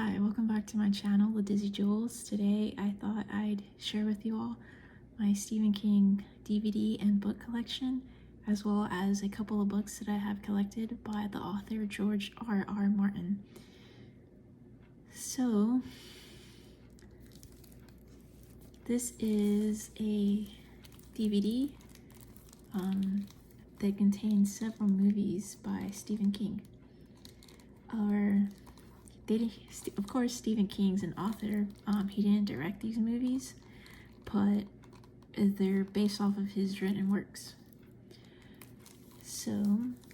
Hi, welcome back to my channel, The Dizzy Jewels. Today I thought I'd share with you all my Stephen King DVD and book collection, as well as a couple of books that I have collected by the author George R.R. Martin. So, this is a DVD that contains several movies by Stephen King. Of course, Stephen King's an author. He didn't direct these movies, but they're based off of his written works. So,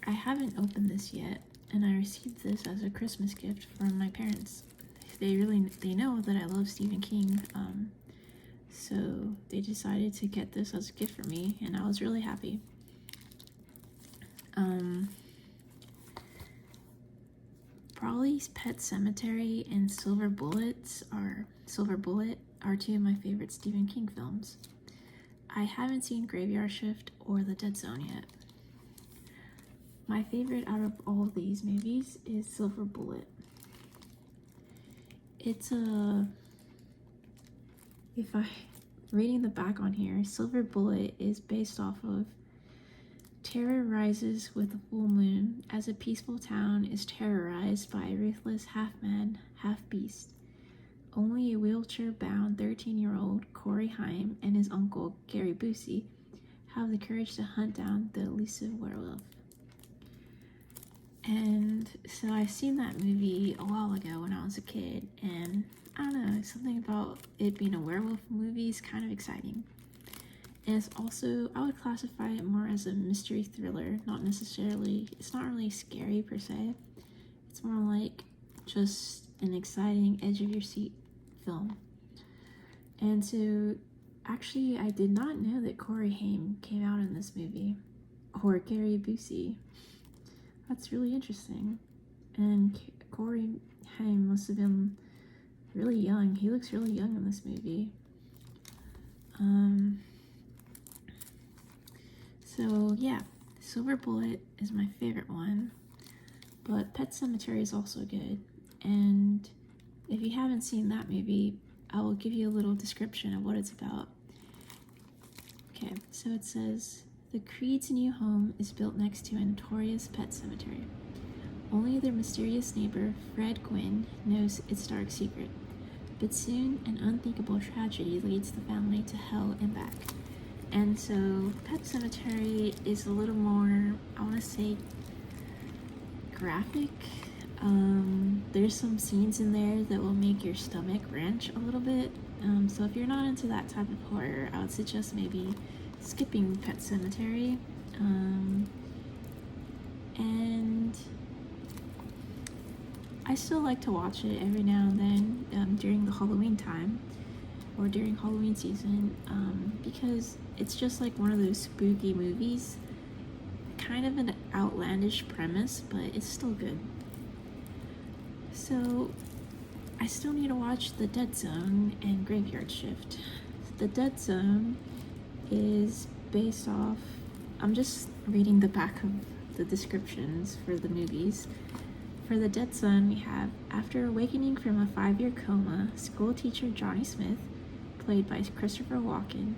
I haven't opened this yet, and I received this as a Christmas gift from my parents. They know that I love Stephen King, so they decided to get this as a gift for me, and I was really happy. Probably Pet Sematary and Silver Bullet are two of my favorite Stephen King films. I haven't seen Graveyard Shift or The Dead Zone yet. My favorite out of all of these movies is Silver Bullet. Reading the back on here, Silver Bullet is based off of terror rises with the full moon as a peaceful town is terrorized by a ruthless half-man, half-beast. Only a wheelchair-bound 13-year-old Corey Haim and his uncle, Gary Busey, have the courage to hunt down the elusive werewolf. And so I seen that movie a while ago when I was a kid, and I don't know, something about it being a werewolf movie is kind of exciting. And it's also, I would classify it more as a mystery thriller, it's not really scary per se. It's more like just an exciting edge of your seat film. And so, actually, I did not know that Corey Haim came out in this movie, or Gary Busey. That's really interesting. And Corey Haim must have been really young. He looks really young in this movie. So yeah, Silver Bullet is my favorite one, but Pet Sematary is also good. And if you haven't seen that movie, I will give you a little description of what it's about. Okay, so it says, the Creed's new home is built next to a notorious pet cemetery. Only their mysterious neighbor, Fred Gwynn, knows its dark secret. But soon, an unthinkable tragedy leads the family to hell and back. And so, Pet Sematary is a little more, I want to say, graphic. There's some scenes in there that will make your stomach wrench a little bit. So if you're not into that type of horror, I would suggest maybe skipping Pet Sematary. And I still like to watch it every now and then during the Halloween time or during Halloween season, because it's just like one of those spooky movies. Kind of an outlandish premise, but it's still good. So I still need to watch The Dead Zone and Graveyard Shift. The Dead Zone is based off, I'm just reading the back of the descriptions for the movies. For The Dead Zone, we have, after awakening from a 5-year coma, school teacher Johnny Smith, played by Christopher Walken,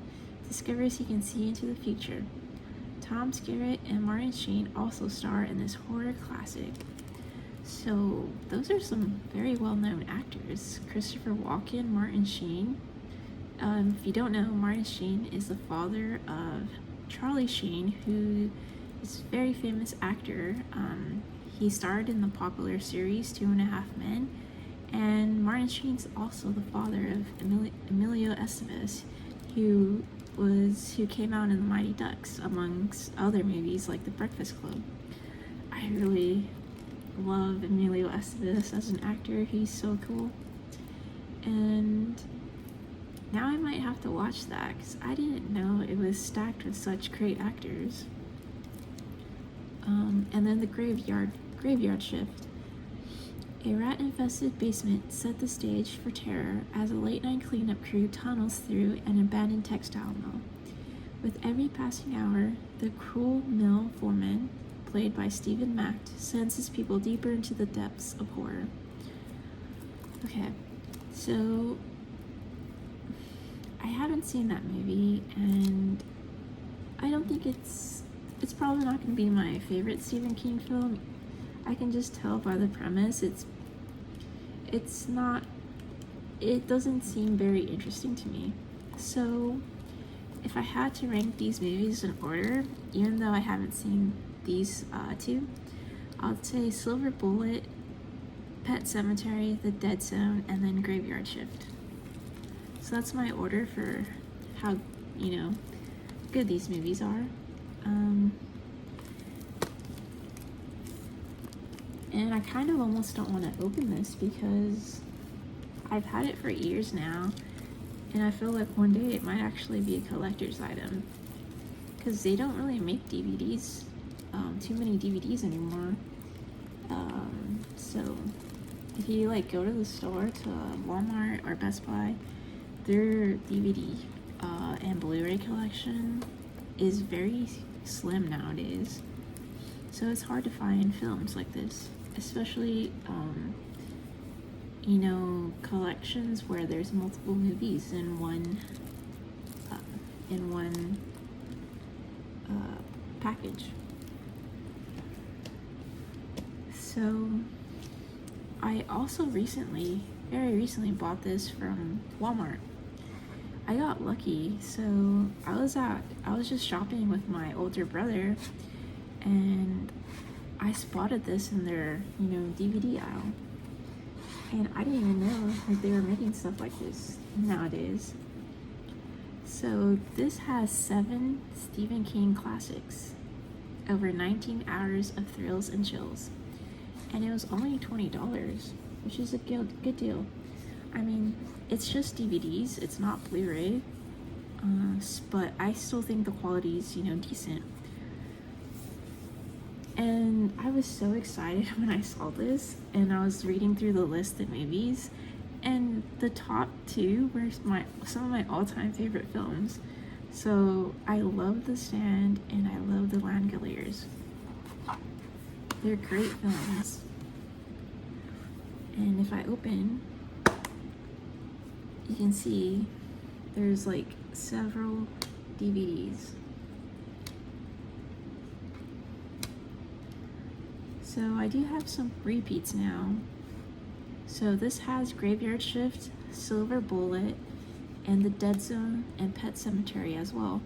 discovers he can see into the future. Tom Skerritt and Martin Sheen also star in this horror classic. So those are some very well-known actors. Christopher Walken, Martin Sheen. If you don't know, Martin Sheen is the father of Charlie Sheen, who is a very famous actor. He starred in the popular series 2.5 Men, and Martin Sheen's also the father of Emilio Estevez, who came out in The Mighty Ducks, amongst other movies like The Breakfast Club. I really love Emilio Estevez as an actor. He's so cool. And now I might have to watch that, because I didn't know it was stacked with such great actors. And then the Graveyard Shift. A rat-infested basement set the stage for terror as a late-night cleanup crew tunnels through an abandoned textile mill. With every passing hour, the cruel mill foreman, played by Stephen Macht, sends his people deeper into the depths of horror. Okay, so I haven't seen that movie, and I don't think it's probably not going to be my favorite Stephen King film. I can just tell by the premise. It's not. It doesn't seem very interesting to me. So, if I had to rank these movies in order, even though I haven't seen these two, I'd say Silver Bullet, Pet Sematary, The Dead Zone, and then Graveyard Shift. So that's my order for how, good these movies are. And I kind of almost don't want to open this because I've had it for years now, and I feel like one day it might actually be a collector's item because they don't really make DVDs, too many DVDs anymore. So if you go to the store, to Walmart or Best Buy, their DVD and Blu-ray collection is very slim nowadays. So it's hard to find films like this, especially collections where there's multiple movies in one package. So I also very recently bought this from Walmart. I got lucky. So I was just shopping with my older brother, and I spotted this in their DVD aisle, and I didn't even know that they were making stuff like this nowadays. So this has 7 Stephen King classics, over 19 hours of thrills and chills, and it was only $20, which is a good deal. I mean, it's just DVDs, it's not Blu-ray, but I still think the quality is decent. And I was so excited when I saw this, and I was reading through the list of movies, and the top 2 were some of my all-time favorite films. So I love The Stand and I love The Langoliers. They're great films. And if I open, you can see there's several DVDs. So I do have some repeats now. So this has Graveyard Shift, Silver Bullet, and The Dead Zone, and Pet Sematary as well,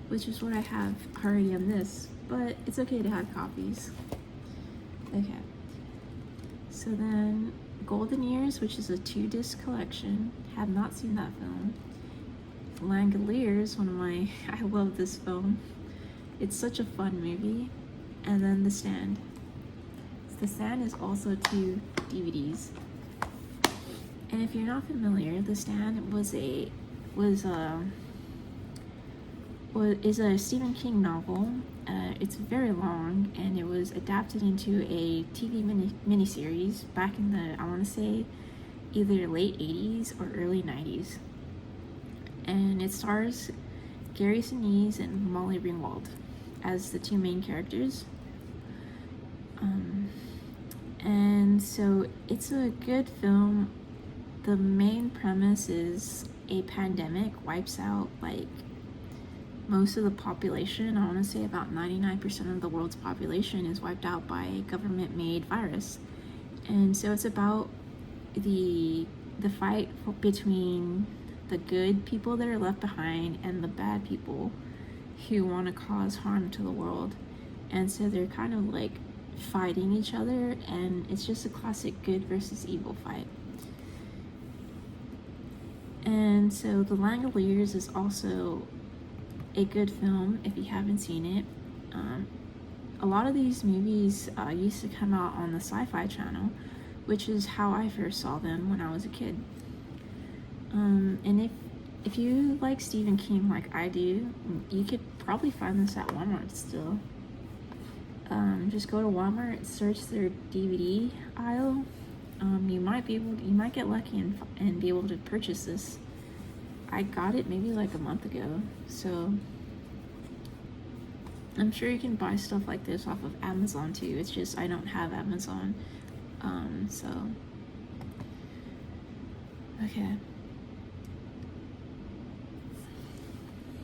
which is what I have already on this, but it's okay to have copies. Okay. So then Golden Years, which is a 2-disc collection. Have not seen that film. Langoliers, I love this film. It's such a fun movie. And then The Stand. The Stand is also 2 DVDs. And if you're not familiar, The Stand is a Stephen King novel. It's very long, and it was adapted into a TV miniseries back in the, I want to say, either late 80s or early 90s. And it stars Gary Sinise and Molly Ringwald as the 2 main characters. And so it's a good film. The main premise is a pandemic wipes out most of the population. I want to say about 99% of the world's population is wiped out by a government-made virus. And so it's about the fight between the good people that are left behind and the bad people who want to cause harm to the world. And so they're kind of fighting each other, and it's just a classic good versus evil fight. And so The Langoliers is also a good film if you haven't seen it. A lot of these movies used to come out on the Sci-Fi Channel, which is how I first saw them when I was a kid. And if you like Stephen King like I do, you could probably find this at Walmart still. Just go to Walmart, search their DVD aisle. You might get lucky and be able to purchase this. I got it maybe a month ago, so I'm sure you can buy stuff like this off of Amazon too. It's just I don't have Amazon, so Okay.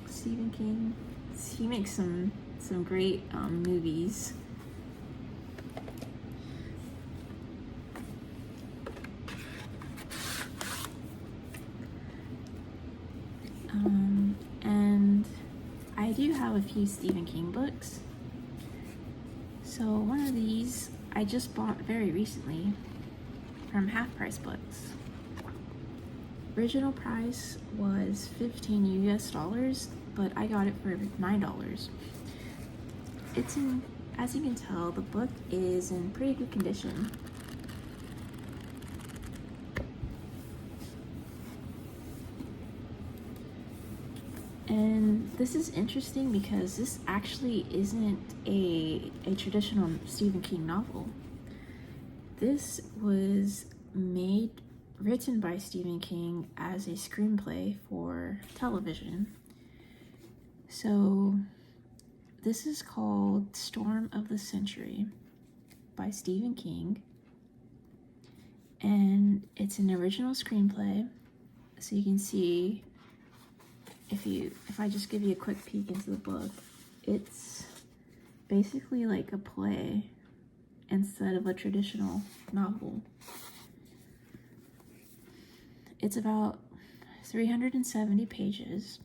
Stephen King. He makes some great movies. And I do have a few Stephen King books. So one of these I just bought very recently from Half Price Books. Original price was $15 US, but I got it for $9. It's in, as you can tell, the book is in pretty good condition. And this is interesting because this actually isn't a traditional Stephen King novel. This was written by Stephen King as a screenplay for television. So this is called Storm of the Century by Stephen King. And it's an original screenplay. So you can see, if I just give you a quick peek into the book, it's basically like a play instead of a traditional novel. It's about 370 pages.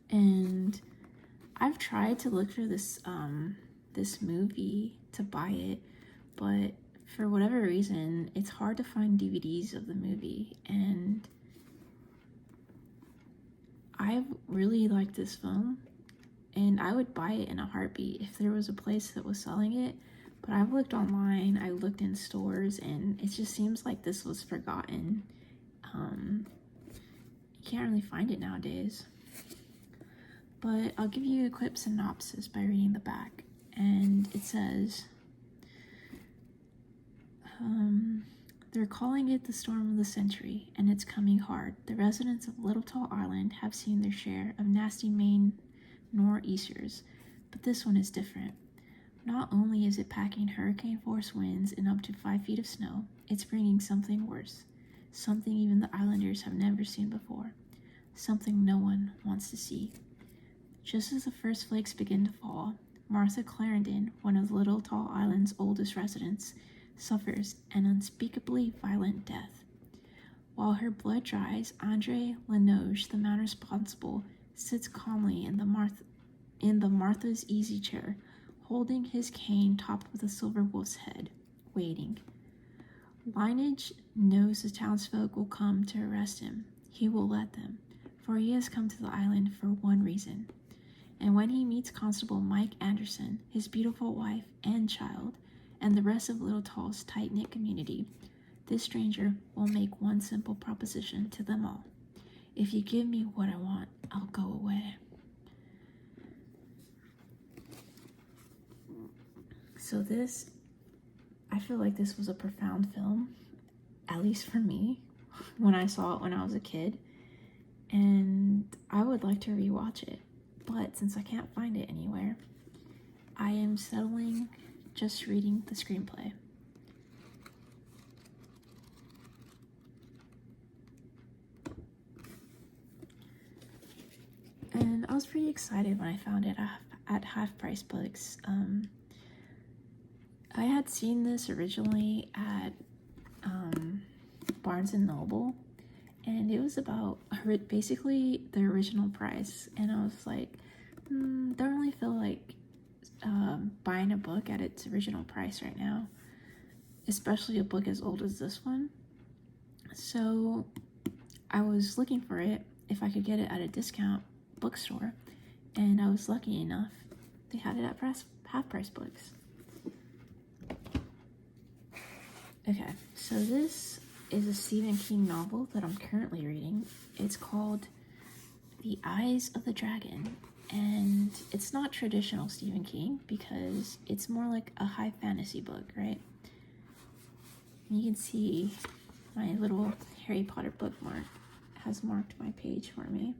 And I've tried to look for this movie to buy it, but for whatever reason, it's hard to find DVDs of the movie. And I really like this film, and I would buy it in a heartbeat if there was a place that was selling it. But I've looked online, I looked in stores, and it just seems like this was forgotten. You can't really find it nowadays. But I'll give you a quick synopsis by reading the back. And it says, they're calling it the storm of the century, and it's coming hard. The residents of Little Tall Island have seen their share of nasty Maine nor'easters, but this one is different. Not only is it packing hurricane-force winds and up to 5 feet of snow, it's bringing something worse. Something even the islanders have never seen before. Something no one wants to see. Just as the first flakes begin to fall, Martha Clarendon, one of Little Tall Island's oldest residents, suffers an unspeakably violent death. While her blood dries, Andre Lenoge, the man responsible, sits calmly in the Martha's easy chair, holding his cane topped with a silver wolf's head, waiting. Lineage knows the townsfolk will come to arrest him. He will let them, for he has come to the island for one reason. And when he meets Constable Mike Anderson, his beautiful wife and child, and the rest of Little Tall's tight-knit community, this stranger will make one simple proposition to them all. If you give me what I want, I'll go away. So I feel like this was a profound film, at least for me, when I saw it when I was a kid. And I would like to rewatch it. But since I can't find it anywhere, I am settling just reading the screenplay. And I was pretty excited when I found it at Half Price Books. I had seen this originally at Barnes & Noble, and it was about basically the original price. And I was like, don't really feel like buying a book at its original price right now, especially a book as old as this one. So I was looking for it if I could get it at a discount bookstore, and I was lucky enough they had it at Half Price Books. Okay, so this is a Stephen King novel that I'm currently reading. It's called The Eyes of the Dragon, and it's not traditional Stephen King because it's more like a high fantasy book, right? And you can see my little Harry Potter bookmark has marked my page for me.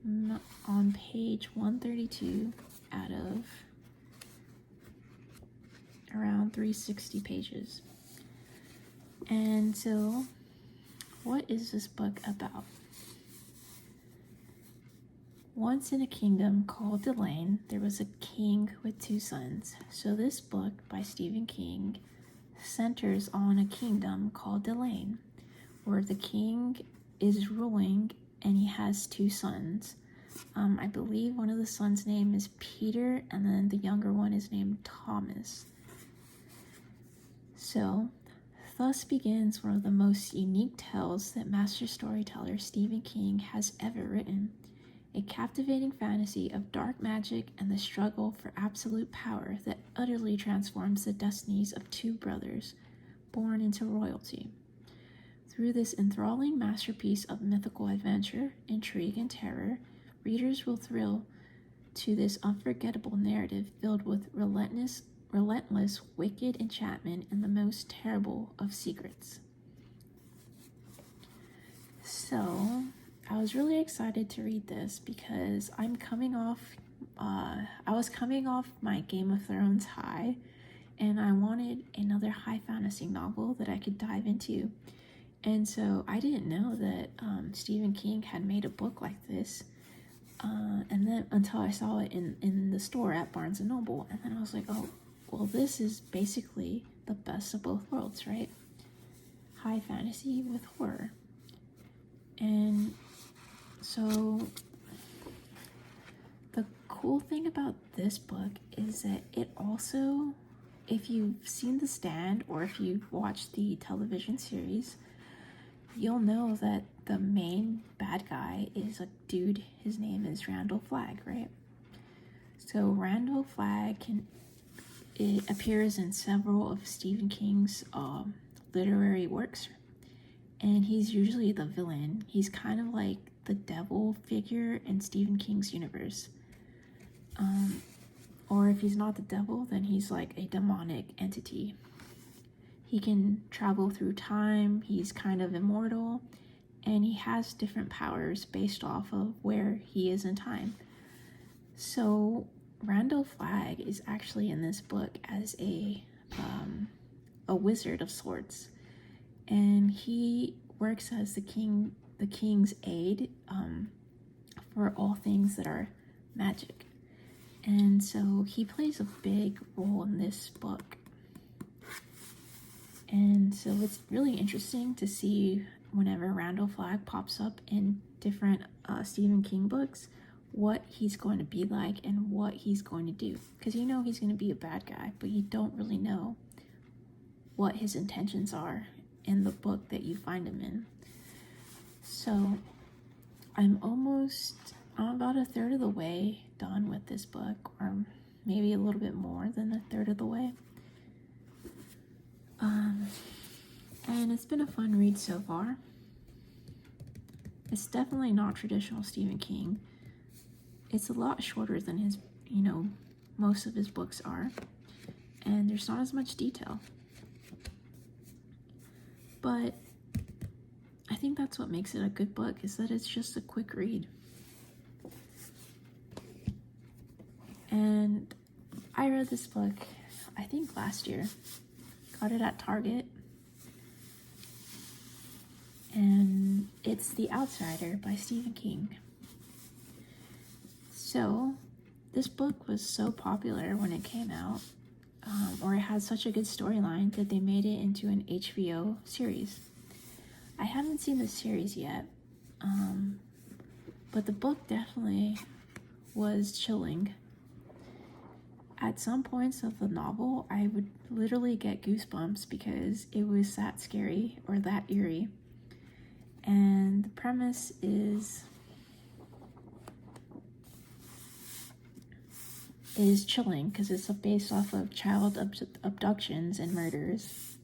I'm on page 132 out of around 360 pages. And so what is this book about? Once in a kingdom called Delaine, there was a king with 2 sons. So this book by Stephen King centers on a kingdom called Delaine, where the king is ruling and he has 2 sons. I believe one of the sons' name is Peter, and then the younger one is named Thomas. So, thus begins one of the most unique tales that master storyteller Stephen King has ever written. A captivating fantasy of dark magic and the struggle for absolute power that utterly transforms the destinies of 2 brothers born into royalty. Through this enthralling masterpiece of mythical adventure, intrigue, and terror, readers will thrill to this unforgettable narrative filled with relentless, wicked enchantment and the most terrible of secrets. So, I was really excited to read this because I was coming off my Game of Thrones high, and I wanted another high fantasy novel that I could dive into. And so I didn't know that Stephen King had made a book like this. And then until I saw it in the store at Barnes & Noble. And then I was like, oh, well, this is basically the best of both worlds, right? High fantasy with horror. And so the cool thing about this book is that it also, if you've seen The Stand or if you've watched the television series, you'll know that the main bad guy is a dude. His name is Randall Flagg, right? So Randall Flagg it appears in several of Stephen King's literary works, and he's usually the villain. He's kind of like the devil figure in Stephen King's universe. Or if he's not the devil, then he's like a demonic entity. He can travel through time, he's kind of immortal, and he has different powers based off of where he is in time. So Randall Flagg is actually in this book as a wizard of sorts, and he works as the king's aide for all things that are magic. And so he plays a big role in this book. And so it's really interesting to see whenever Randall Flagg pops up in different Stephen King books, what he's going to be like and what he's going to do. Because you know he's going to be a bad guy, but you don't really know what his intentions are in the book that you find him in. So I'm about a third of the way done with this book, or maybe a little bit more than a third of the way. And it's been a fun read so far. It's definitely not traditional Stephen King. It's a lot shorter than his, most of his books are. And there's not as much detail. But I think that's what makes it a good book, is that it's just a quick read. And I read this book, I think last year. Got it at Target. And it's The Outsider by Stephen King. So, this book was so popular when it came out, or it had such a good storyline that they made it into an HBO series. I haven't seen the series yet, but the book definitely was chilling. At some points of the novel, I would literally get goosebumps because it was that scary or that eerie. And the premise is chilling because it's based off of child abductions and murders.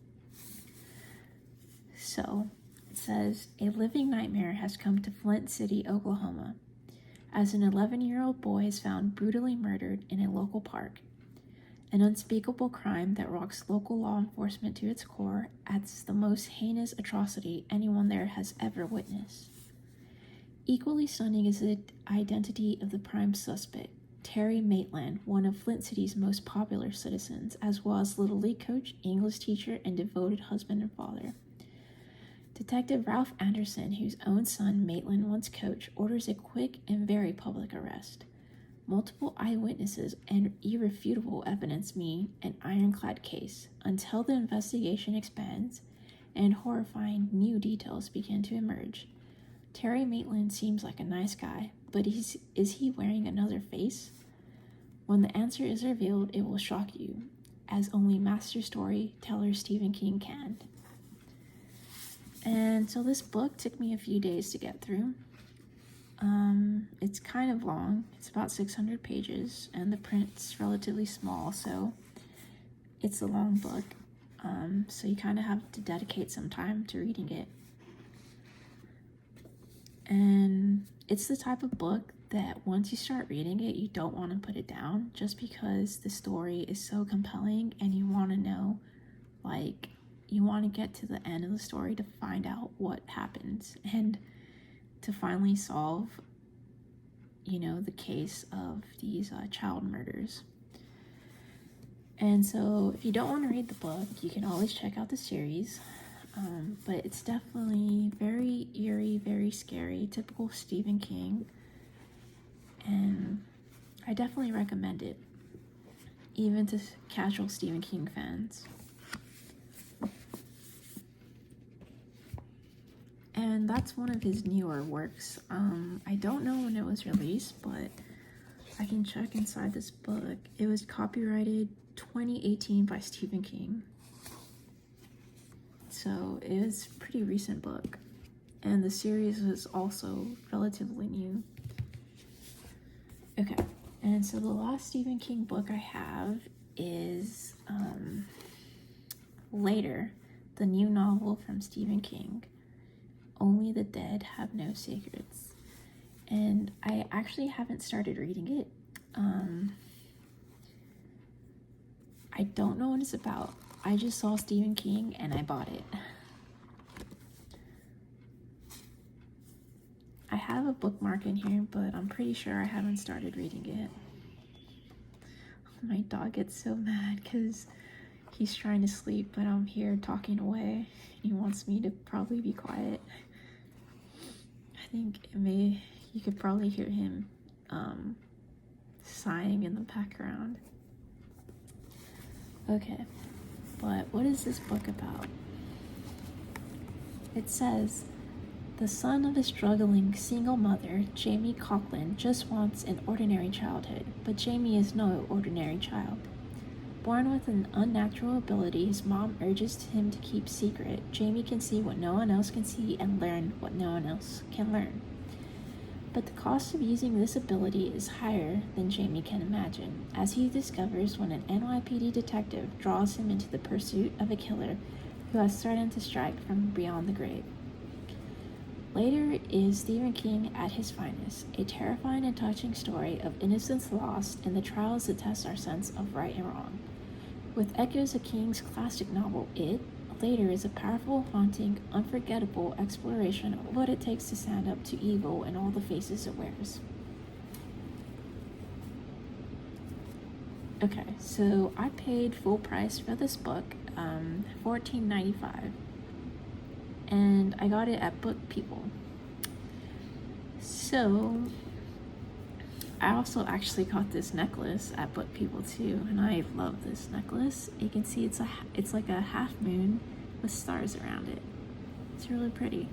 So, it says, a living nightmare has come to Flint City, Oklahoma, as an 11-year-old boy is found brutally murdered in a local park. An unspeakable crime that rocks local law enforcement to its core as the most heinous atrocity anyone there has ever witnessed. Equally stunning is the identity of the prime suspect, Terry Maitland, one of Flint City's most popular citizens, as well as Little League coach, English teacher, and devoted husband and father. Detective Ralph Anderson, whose own son Maitland once coached, orders a quick and very public arrest. Multiple eyewitnesses and irrefutable evidence mean an ironclad case until the investigation expands and horrifying new details begin to emerge. Terry Maitland seems like a nice guy, but is he wearing another face? When the answer is revealed, it will shock you, as only master storyteller Stephen King can. And so this book took me a few days to get through. It's kind of long. It's about 600 pages, and the print's relatively small, so it's a long book. So you kind of have to dedicate some time to reading it. And it's the type of book that once you start reading it, you don't want to put it down, just because the story is so compelling and you want to know, like, you want to get to the end of the story to find out what happens and to finally solve, the case of these child murders. And so if you don't want to read the book, you can always check out the series. But it's definitely very eerie, very scary, typical Stephen King. And I definitely recommend it, even to casual Stephen King fans. And that's one of his newer works. I don't know when it was released, but I can check inside this book. It was copyrighted 2018 by Stephen King. So it was a pretty recent book. And the series was also relatively new. Okay, and so the last Stephen King book I have is Later, the new novel from Stephen King. Only the Dead Have No Secrets. And I actually haven't started reading it. I don't know what it's about. I just saw Stephen King and I bought it. I have a bookmark in here, but I'm pretty sure I haven't started reading it. My dog gets so mad because he's trying to sleep, but I'm here talking away. He wants me to probably be quiet. I think you could probably hear him sighing in the background. Okay, but what is this book about? It says, the son of a struggling single mother, Jamie Coughlin, just wants an ordinary childhood, but Jamie is no ordinary child. Born with an unnatural ability his mom urges him to keep secret, Jamie can see what no one else can see and learn what no one else can learn. But the cost of using this ability is higher than Jamie can imagine, as he discovers when an NYPD detective draws him into the pursuit of a killer who has threatened to strike from beyond the grave. Later is Stephen King at his finest, a terrifying and touching story of innocence lost and the trials that test our sense of right and wrong. With echoes of King's classic novel, It, Later is a powerful, haunting, unforgettable exploration of what it takes to stand up to evil in all the faces it wears. Okay, so I paid full price for this book, $14.95, and I got it at Book People. So I also actually got this necklace at Book People too, and I love this necklace. You can see it's like a half moon with stars around it. It's really pretty.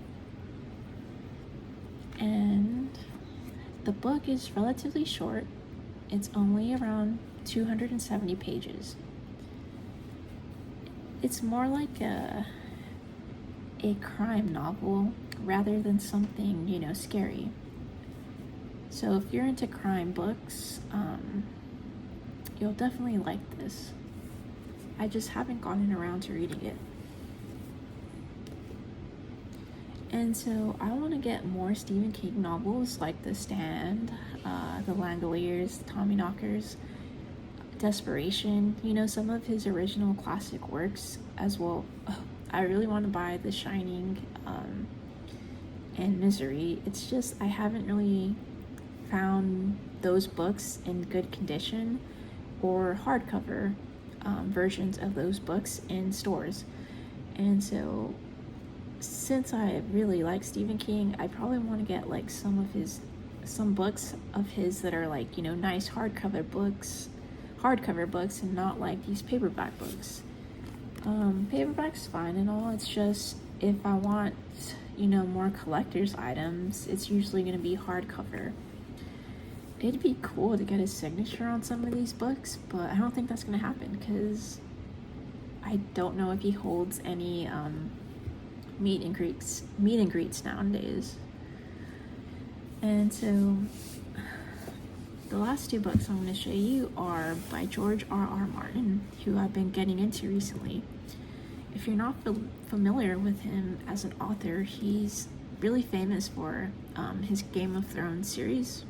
And the book is relatively short. It's only around 270 pages. It's more like a crime novel rather than something, scary. So if you're into crime books, you'll definitely like this. I just haven't gotten around to reading it. And so I want to get more Stephen King novels like The Stand, The Langoliers, The Tommyknockers, Desperation, some of his original classic works as well. I really want to buy The Shining and Misery. It's just I haven't really found those books in good condition or hardcover versions of those books in stores. And so since I really like Stephen King, I probably want to get like some books of his that are like, you know, nice hardcover books, and not like these paperback books. Paperback's fine and all. It's just if I want, you know, more collector's items, it's usually going to be hardcover. It'd be cool to get his signature on some of these books, but I don't think that's going to happen because I don't know if he holds any meet and greets nowadays. And so the last two books I'm going to show you are by George R.R. Martin, who I've been getting into recently. If you're not familiar with him as an author, he's really famous for his Game of Thrones series.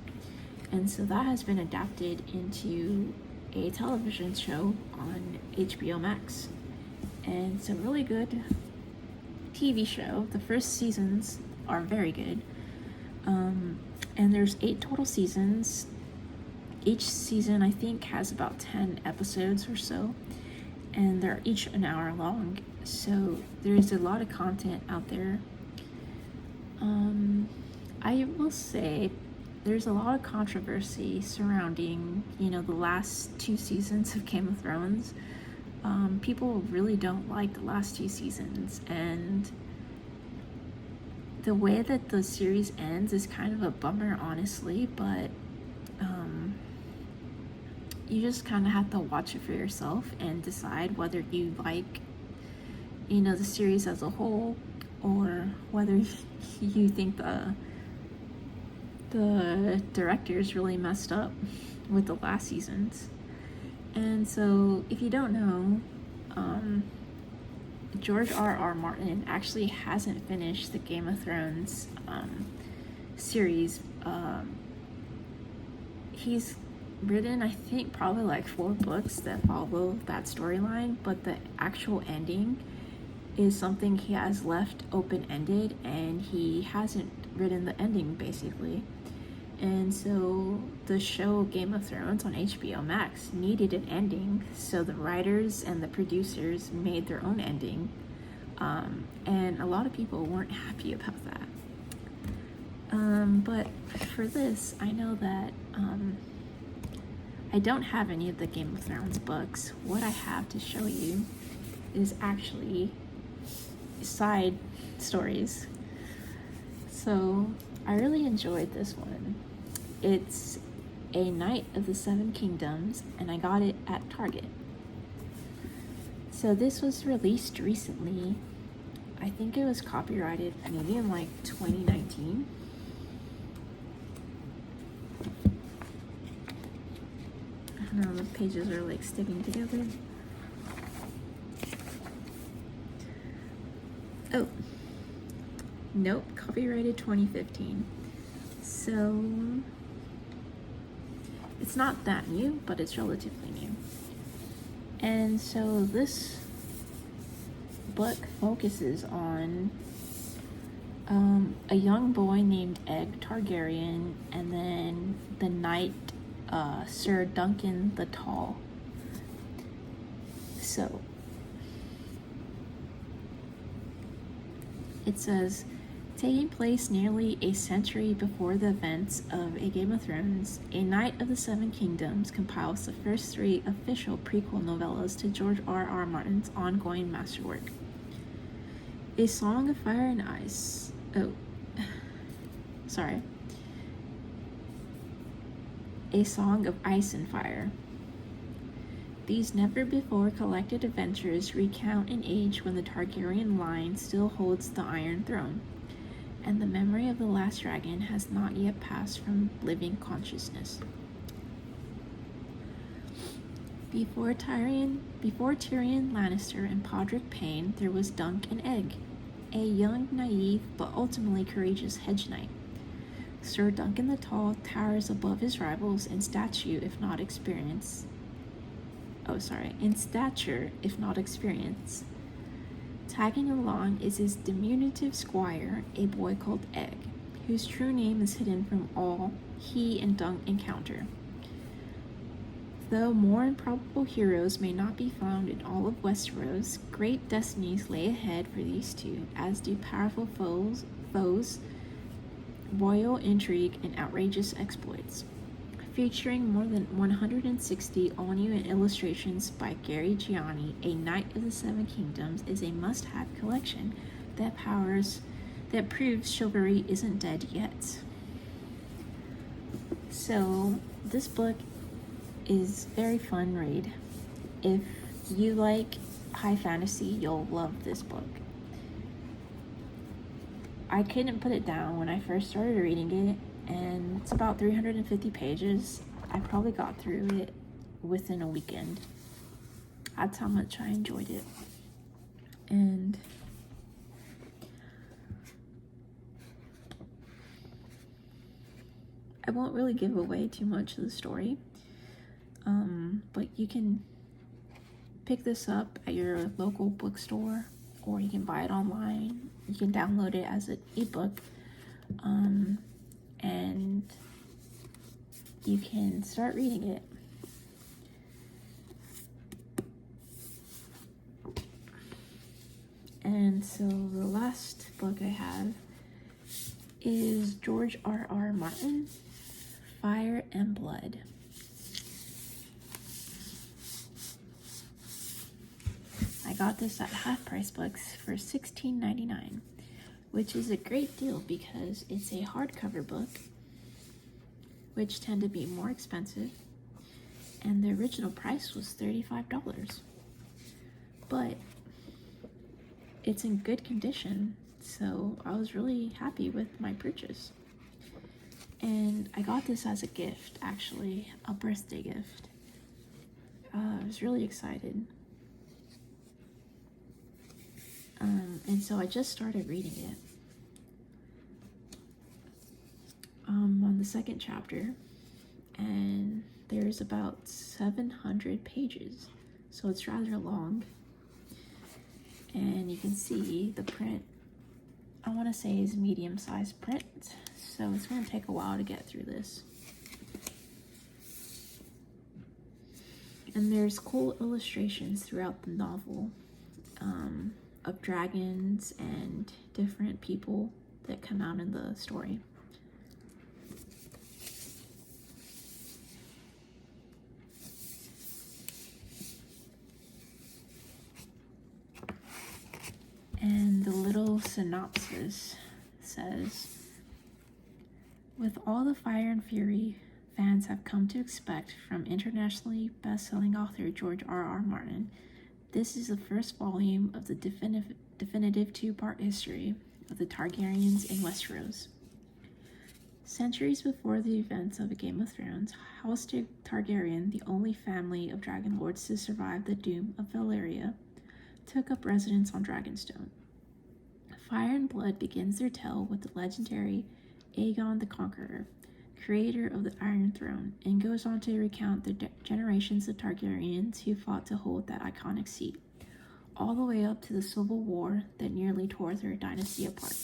And so that has been adapted into a television show on HBO Max. And it's a really good TV show. The first seasons are very good. And there's 8 total seasons. Each season, I think, has about 10 episodes or so. And they're each an hour long. So there's a lot of content out there. I will say there's a lot of controversy surrounding, you know, the last 2 seasons of Game of Thrones. People really don't like the last 2 seasons, and the way that the series ends is kind of a bummer, honestly, but you just kind of have to watch it for yourself and decide whether you like, you know, the series as a whole, or whether you think the directors really messed up with the last seasons. And so if you don't know, George R.R. Martin actually hasn't finished the Game of Thrones series. He's written, I think, probably like 4 books that follow that storyline, but the actual ending is something he has left open-ended, and he hasn't written the ending, basically. And so the show Game of Thrones on HBO Max needed an ending, so the writers and the producers made their own ending, and a lot of people weren't happy about that. But for this, I know that I don't have any of the Game of Thrones books. What I have to show you is actually side stories. So I really enjoyed this one. It's A Knight of the Seven Kingdoms, and I got it at Target. So this was released recently. I think it was copyrighted maybe in like 2019. I don't know, the pages are like sticking together. Oh, nope, copyrighted 2015. So it's not that new, but it's relatively new. And so this book focuses on a young boy named Egg Targaryen, and then the knight Sir Duncan the Tall. So it says, taking place nearly a century before the events of A Game of Thrones, A Knight of the Seven Kingdoms compiles the first 3 official prequel novellas to George R.R. Martin's ongoing masterwork. A Song of Fire and Ice. A Song of Ice and Fire. These never-before collected adventures recount an age when the Targaryen line still holds the Iron Throne, and the memory of the last dragon has not yet passed from living consciousness. Before Tyrion Lannister and Podrick Payne, there was Dunk and Egg, a young, naive, but ultimately courageous hedge knight. Sir Duncan the Tall towers above his rivals in stature, if not experience. Tagging along is his diminutive squire, a boy called Egg, whose true name is hidden from all he and Dunk encounter. Though more improbable heroes may not be found in all of Westeros, great destinies lay ahead for these two, as do powerful foes, royal intrigue, and outrageous exploits. Featuring more than 160 all-new illustrations by Gary Gianni, A Knight of the Seven Kingdoms is a must-have collection that proves chivalry isn't dead yet. So this book is very fun read. If you like high fantasy, you'll love this book. I couldn't put it down when I first started reading it, and it's about 350 pages. I probably got through it within a weekend. That's how much I enjoyed it. And I won't really give away too much of the story, but you can pick this up at your local bookstore, or you can buy it online. You can download it as an ebook, and you can start reading it. And so the last book I have is George R.R. Martin, Fire and Blood. I got this at Half Price Books for $16.99, which is a great deal because it's a hardcover book, which tend to be more expensive, and the original price was $35. But it's in good condition, so I was really happy with my purchase. And I got this as a gift, actually, a birthday gift. I was really excited. And so I just started reading it. On the second chapter, and there's about 700 pages, so it's rather long. And you can see the print, I want to say, is medium-sized print, so it's going to take a while to get through this. And there's cool illustrations throughout the novel, of dragons and different people that come out in the story. And the little synopsis says, with all the fire and fury fans have come to expect from internationally best-selling author George R.R. Martin, this is the first volume of the definitive two-part history of the Targaryens in Westeros. Centuries before the events of A Game of Thrones, House Targaryen, the only family of dragon lords to survive the doom of Valyria, took up residence on Dragonstone. Fire and Blood begins their tale with the legendary Aegon the Conqueror, creator of the Iron Throne, and goes on to recount the generations of Targaryens who fought to hold that iconic seat, all the way up to the civil war that nearly tore their dynasty apart.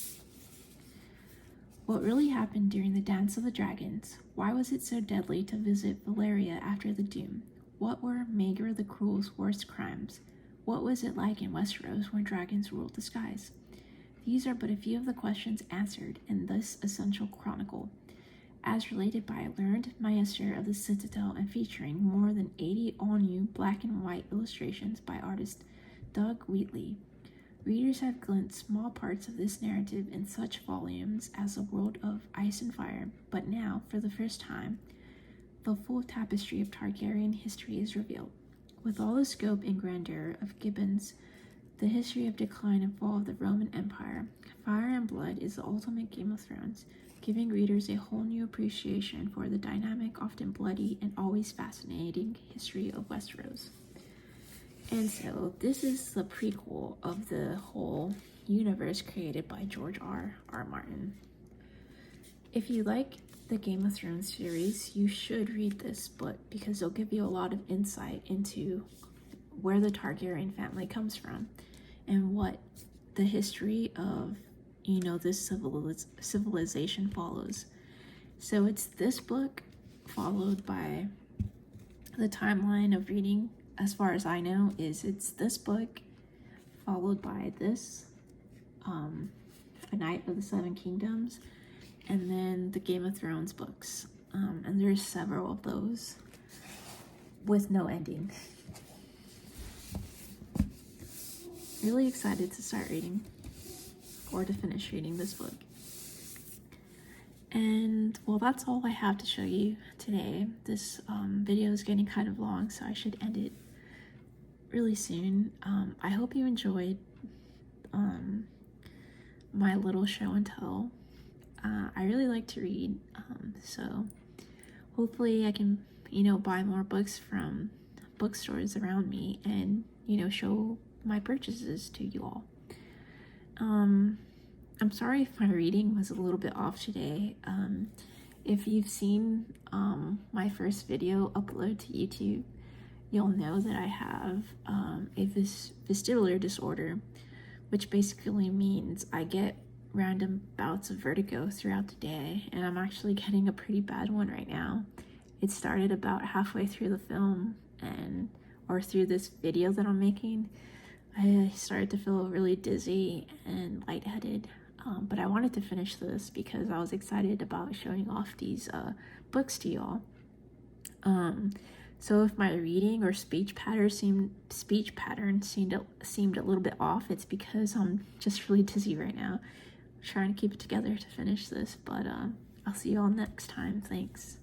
What really happened during the Dance of the Dragons? Why was it so deadly to visit Valyria after the Doom? What were Maegor the Cruel's worst crimes? What was it like in Westeros when dragons ruled the skies? These are but a few of the questions answered in this essential chronicle, as related by a learned maester of the Citadel and featuring more than 80 all-new black and white illustrations by artist Doug Wheatley. Readers have glimpsed small parts of this narrative in such volumes as The World of Ice and Fire, but now, for the first time, the full tapestry of Targaryen history is revealed. With all the scope and grandeur of Gibbon's The History of Decline and Fall of the Roman Empire, Fire and Blood is the ultimate Game of Thrones, giving readers a whole new appreciation for the dynamic, often bloody, and always fascinating history of Westeros. And so this is the prequel of the whole universe created by George R.R. Martin. If you like the Game of Thrones series, you should read this book because it'll give you a lot of insight into where the Targaryen family comes from and what the history of, this civilization follows. So it's this book followed by the timeline of reading, as far as I know, is it's this book followed by this, A Knight of the Seven Kingdoms, and then the Game of Thrones books. And there's several of those with no ending. Really excited to start reading, or to finish reading this book. And well, that's all I have to show you today. This video is getting kind of long, so I should end it really soon. I hope you enjoyed my little show and tell. I really like to read, so hopefully I can, buy more books from bookstores around me and, show my purchases to you all. I'm sorry if my reading was a little bit off today. If you've seen my first video upload to YouTube, you'll know that I have a vestibular disorder, which basically means I get random bouts of vertigo throughout the day, and I'm actually getting a pretty bad one right now. It started about halfway through the film or through this video that I'm making. I started to feel really dizzy and lightheaded, but I wanted to finish this because I was excited about showing off these books to y'all. So if my reading or speech pattern seemed a little bit off, it's because I'm just really dizzy right now. I'm trying to keep it together to finish this, but I'll see you all next time. Thanks.